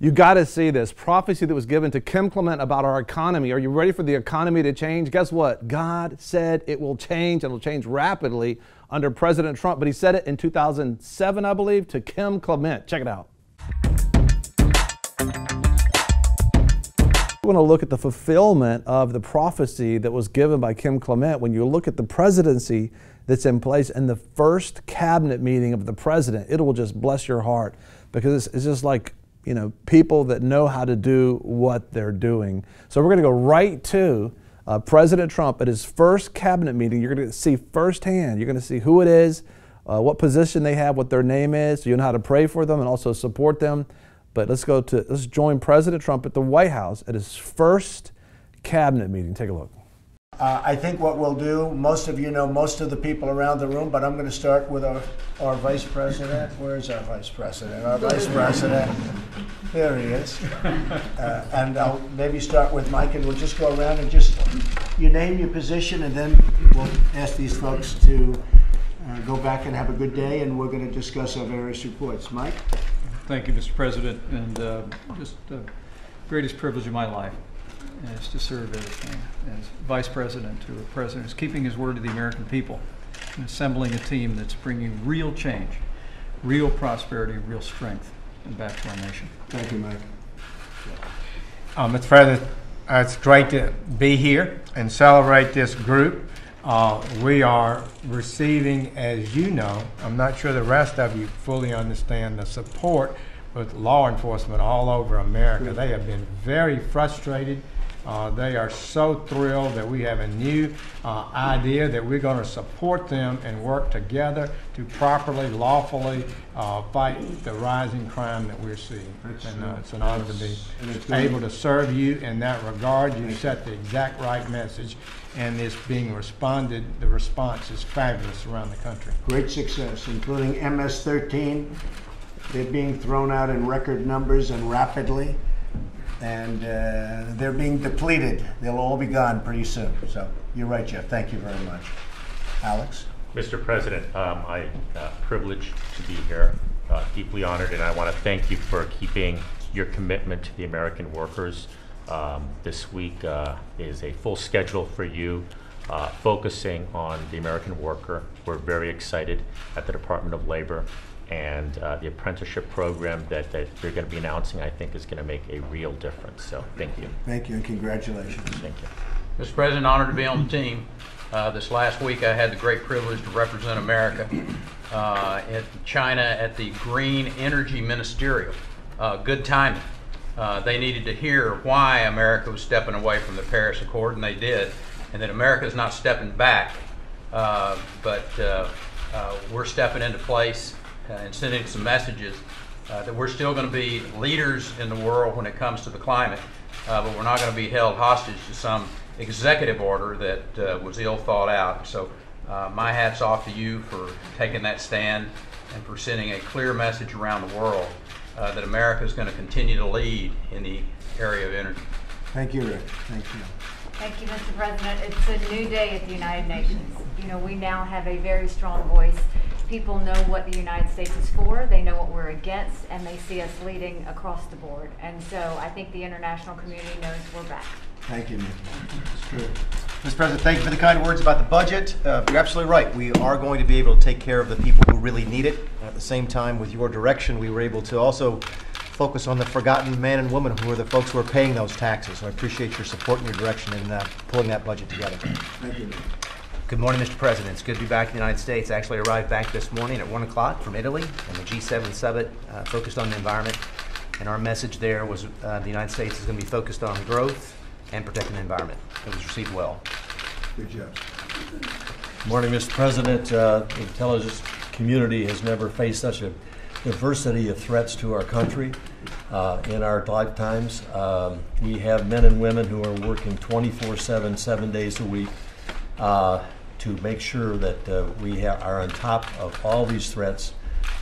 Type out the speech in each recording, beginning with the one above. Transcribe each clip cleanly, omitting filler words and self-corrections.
You got to see this prophecy that was given to Kim Clement about our economy. Are you ready for the economy to change? Guess what? God said it will change, and it will change rapidly under President Trump. But he said it in 2007, I believe, to Kim Clement. Check it out. We want to look at the fulfillment of the prophecy that was given by Kim Clement. When you look at the presidency that's in place and the first cabinet meeting of the president, it will just bless your heart, because it's just like, you know, people that know how to do what they're doing. So we're going to go right to President Trump at his first cabinet meeting. You're going to see firsthand, you're going to see who it is, what position they have, what their name is, so you know how to pray for them and also support them. But let's join President Trump at the White House at his first cabinet meeting. Take a look. I think what we'll do, most of you know most of the people around the room, but I'm going to start with our Vice President. Where's our Vice President? Our Vice President. There he is. And I'll maybe start with Mike, and we'll just go around and just, you name your position, and then we'll ask these folks to go back and have a good day, and we're going to discuss our various reports. Mike? Thank you, Mr. President, and just the greatest privilege of my life is to serve as Vice President to a President who's keeping his word to the American people and assembling a team that's bringing real change, real prosperity, real strength back to our nation. Thank you, Mike. Mr. President, it's great to be here and celebrate this group. We are receiving, as you know, I'm not sure the rest of you fully understand the support with law enforcement all over America. They have been very frustrated. They are so thrilled that we have a new idea that we're going to support them and work together to properly, lawfully fight the rising crime that we're seeing. And it's an honor to be able to serve you in that regard. You set the exact right message, and it's being responded. The response is fabulous around the country. Great success, including MS-13. They're being thrown out in record numbers and rapidly. And they're being depleted. They'll all be gone pretty soon. So you're right, Jeff. Thank you very much. Alex? Mr. President, I'm privileged to be here, deeply honored, and I want to thank you for keeping your commitment to the American workers. This week is a full schedule for you, focusing on the American worker. We're very excited at the Department of Labor, and the apprenticeship program that you're going to be announcing, I think, is going to make a real difference. So thank you. Thank you, and congratulations. Thank you. Mr. President, honored to be on the team. This last week I had the great privilege to represent America in China at the Green Energy Ministerial. Good timing. They needed to hear why America was stepping away from the Paris Accord, and they did, and that America is not stepping back, but we're stepping into place and sending some messages that we're still going to be leaders in the world when it comes to the climate, but we're not going to be held hostage to some executive order that was ill thought out. So my hat's off to you for taking that stand and for sending a clear message around the world that America is going to continue to lead in the area of energy. Thank you, Rick. Thank you. Thank you, Mr. President. It's a new day at the United Nations. You know, we now have a very strong voice. People know what the United States is for, they know what we're against, and they see us leading across the board. And so I think the international community knows we're back. Thank you, Nick. It's true. Mr. President, thank you for the kind words about the budget. You're absolutely right. We are going to be able to take care of the people who really need it. At the same time, with your direction, we were able to also focus on the forgotten man and woman who are the folks who are paying those taxes. So I appreciate your support and your direction in pulling that budget together. Thank you, Nick. Good morning, Mr. President. It's good to be back in the United States. I actually arrived back this morning at 1 o'clock from Italy, and the G7 summit focused on the environment. And our message there was the United States is going to be focused on growth and protecting the environment. It was received well. Good job. Good morning, Mr. President. The intelligence community has never faced such a diversity of threats to our country in our lifetimes. We have men and women who are working 24/7, 7 days a week, to make sure that we are on top of all these threats.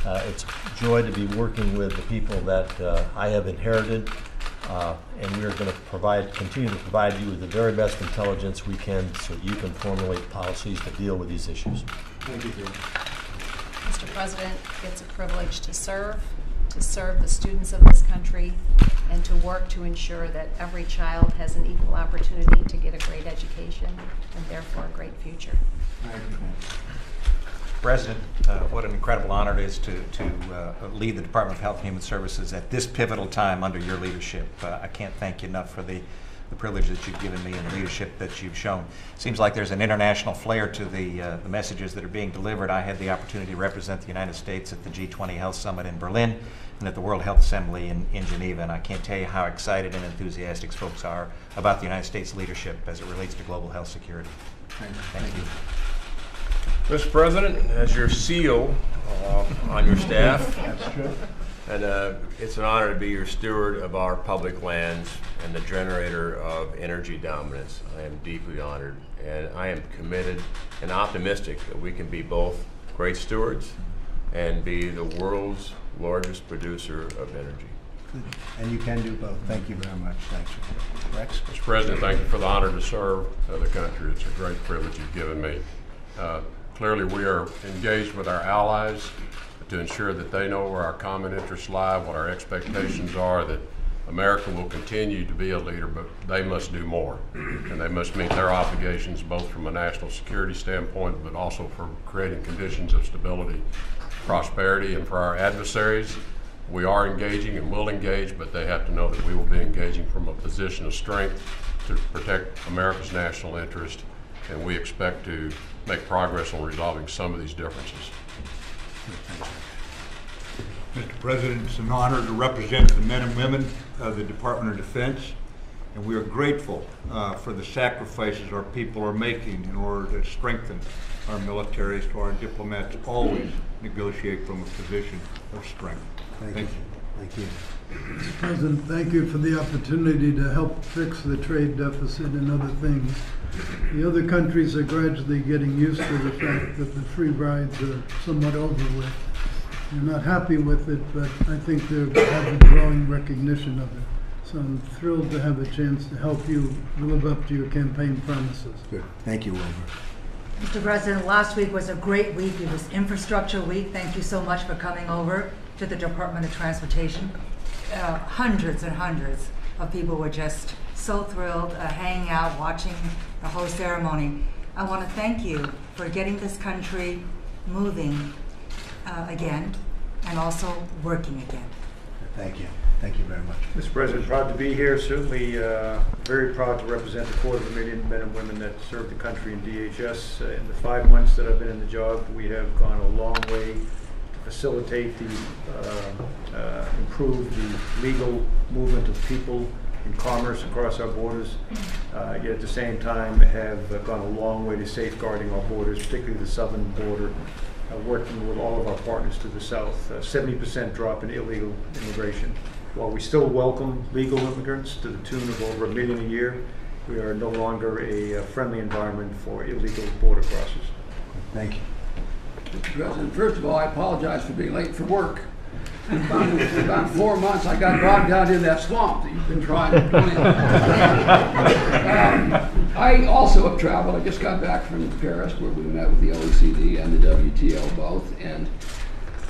It's a joy to be working with the people that I have inherited, and we are going to continue to provide you with the very best intelligence we can so that you can formulate policies to deal with these issues. Thank you, Jim. Mr. President, it's a privilege to serve the students of this country, work to ensure that every child has an equal opportunity to get a great education and therefore a great future. President, what an incredible honor it is to lead the Department of Health and Human Services at this pivotal time under your leadership. I can't thank you enough for the privilege that you've given me and the leadership that you've shown. Seems like there's an international flair to the messages that are being delivered. I had the opportunity to represent the United States at the G20 Health Summit in Berlin and at the World Health Assembly in Geneva, and I can't tell you how excited and enthusiastic folks are about the United States leadership as it relates to global health security. Thank you. Mr. President, as your seal on your staff, That's true. and it's an honor to be your steward of our public lands and the generator of energy dominance. I am deeply honored, and I am committed and optimistic that we can be both great stewards and be the world's largest producer of energy. And you can do both. Thank you very much. Thanks. Rex? Mr. President, thank you for the honor to serve the country. It's a great privilege you've given me. Clearly, we are engaged with our allies to ensure that they know where our common interests lie, what our expectations are, that America will continue to be a leader, but they must do more. And they must meet their obligations both from a national security standpoint, but also for creating conditions of stability, prosperity, and for our adversaries. We are engaging and will engage, but they have to know that we will be engaging from a position of strength to protect America's national interest, and we expect to make progress on resolving some of these differences. Mr. President, it's an honor to represent the men and women of the Department of Defense, and we are grateful for the sacrifices our people are making in order to strengthen our military, so our diplomats always negotiate from a position of strength. Thank you. Thank you. Mr. President, thank you for the opportunity to help fix the trade deficit and other things. The other countries are gradually getting used to the fact that the free rides are somewhat over with. They're not happy with it, but I think they have a growing recognition of it. So I'm thrilled to have a chance to help you live up to your campaign promises. Good. Thank you, Wilbur. Mr. President, last week was a great week. It was Infrastructure Week. Thank you so much for coming over to the Department of Transportation. Hundreds and hundreds of people were just so thrilled, hanging out, watching the whole ceremony. I want to thank you for getting this country moving again and also working again. Thank you. Thank you very much. Mr. President, proud to be here. Certainly very proud to represent the 250,000 men and women that serve the country in DHS. In the 5 months that I've been in the job, we have gone a long way to facilitate improve the legal movement of people in commerce across our borders, yet at the same time have gone a long way to safeguarding our borders, particularly the southern border, working with all of our partners to the south. 70% drop in illegal immigration. While we still welcome legal immigrants to the tune of over 1 million a year, we are no longer a friendly environment for illegal border crossers. Thank you. Mr. President, first of all, I apologize for being late for work. In about 4 months, I got bogged down in that swamp that you've been trying to clean. I also have traveled. I just got back from Paris, where we met with the OECD and the WTO both, and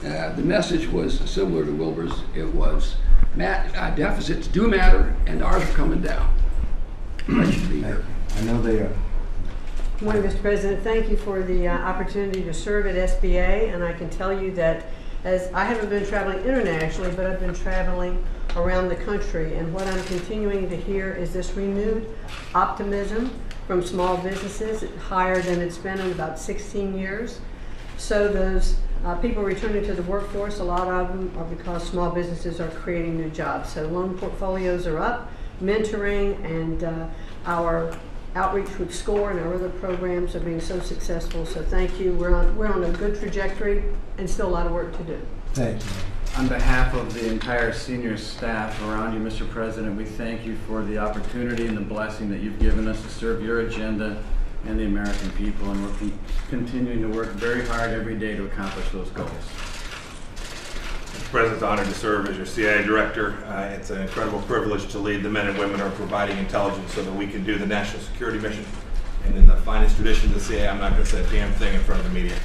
the message was similar to Wilbur's. It was, deficits do matter, and ours are coming down. I should be here. I know they are. Good morning, Mr. President. Thank you for the opportunity to serve at SBA, and I can tell you that as I haven't been traveling internationally, but I've been traveling around the country, and what I'm continuing to hear is this renewed optimism from small businesses, higher than it's been in about 16 years. So those people returning to the workforce, a lot of them are because small businesses are creating new jobs. So loan portfolios are up, mentoring, and our outreach with SCORE and our other programs are being so successful. So thank you. We're on a good trajectory and still a lot of work to do. Thank you. On behalf of the entire senior staff around you, Mr. President, we thank you for the opportunity and the blessing that you've given us to serve your agenda and the American people, and we're continuing to work very hard every day to accomplish those goals. Mr. President, it's an honor to serve as your CIA director. It's an incredible privilege to lead the men and women who are providing intelligence so that we can do the national security mission. And in the finest tradition of the CIA, I'm not going to say a damn thing in front of the media.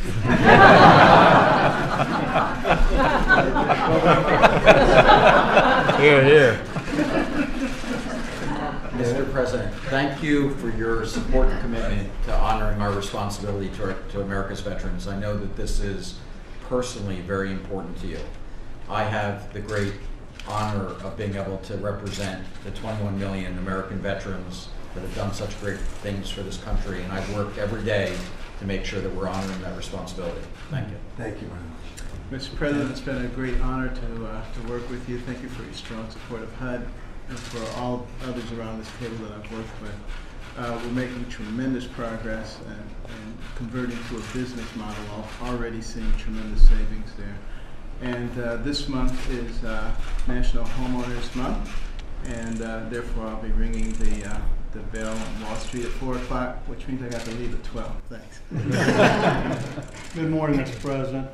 Here, here. Mr. President, thank you for your support and commitment to honoring our responsibility to America's veterans. I know that this is personally very important to you. I have the great honor of being able to represent the 21 million American veterans that have done such great things for this country, and I've worked every day to make sure that we're honoring that responsibility. Thank you. Thank you very much. Mr. President, it's been a great honor to work with you. Thank you for your strong support of HUD and for all others around this table that I've worked with. We're making tremendous progress and converting to a business model. Already seeing tremendous savings there. And this month is National Homeowners Month, and therefore I'll be ringing the bell on Wall Street at 4 o'clock, which means I got to leave at 12. Thanks. Good morning, Mr. President.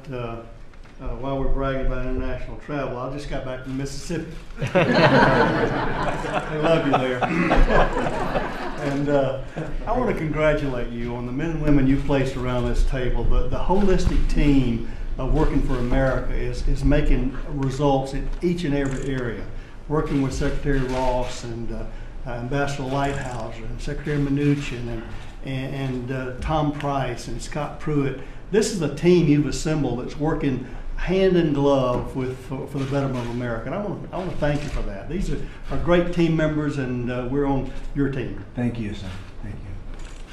While we're bragging about international travel, I just got back from Mississippi. I love you there. And I want to congratulate you on the men and women you placed around this table. The holistic team of Working for America is making results in each and every area. Working with Secretary Ross and Ambassador Lighthouse and Secretary Mnuchin and Tom Price and Scott Pruitt. This is a team you've assembled that's working hand in glove for the betterment of America. And I want to thank you for that. These are great team members, and we're on your team. Thank you, sir. Thank you.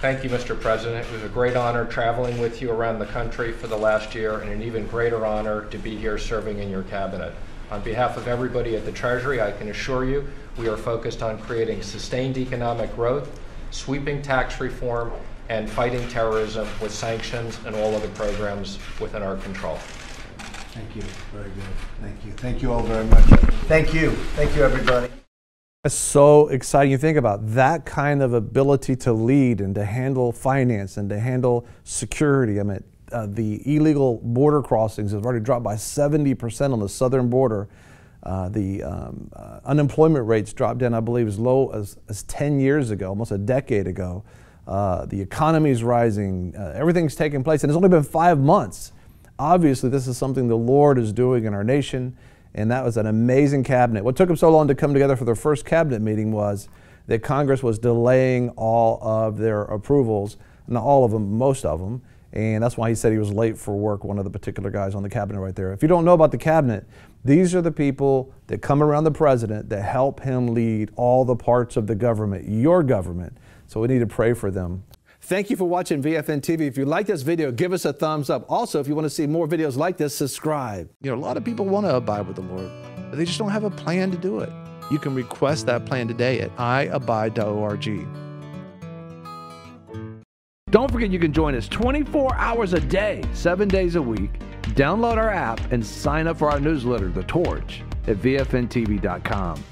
Thank you, Mr. President. It was a great honor traveling with you around the country for the last year, and an even greater honor to be here serving in your cabinet. On behalf of everybody at the Treasury, I can assure you we are focused on creating sustained economic growth, sweeping tax reform, and fighting terrorism with sanctions and all other programs within our control. Thank you. Very good. Thank you. Thank you all very much. Thank you. Thank you, everybody. It's so exciting. You think about that kind of ability to lead and to handle finance and to handle security. I mean, the illegal border crossings have already dropped by 70% on the southern border. The unemployment rates dropped down, I believe, as low as 10 years ago, almost a decade ago. The economy is rising. Everything's taking place, and it's only been 5 months. Obviously, this is something the Lord is doing in our nation, and that was an amazing cabinet. What took them so long to come together for their first cabinet meeting was that Congress was delaying all of their approvals, not all of them, most of them, and that's why he said he was late for work, one of the particular guys on the cabinet right there. If you don't know about the cabinet, these are the people that come around the president that help him lead all the parts of the government, your government. So we need to pray for them. Thank you for watching VFN TV. If you like this video, give us a thumbs up. Also, if you want to see more videos like this, subscribe. You know, a lot of people want to abide with the Lord, but they just don't have a plan to do it. You can request that plan today at iabide.org. Don't forget you can join us 24 hours a day, 7 days a week. Download our app and sign up for our newsletter, The Torch, at vfntv.com.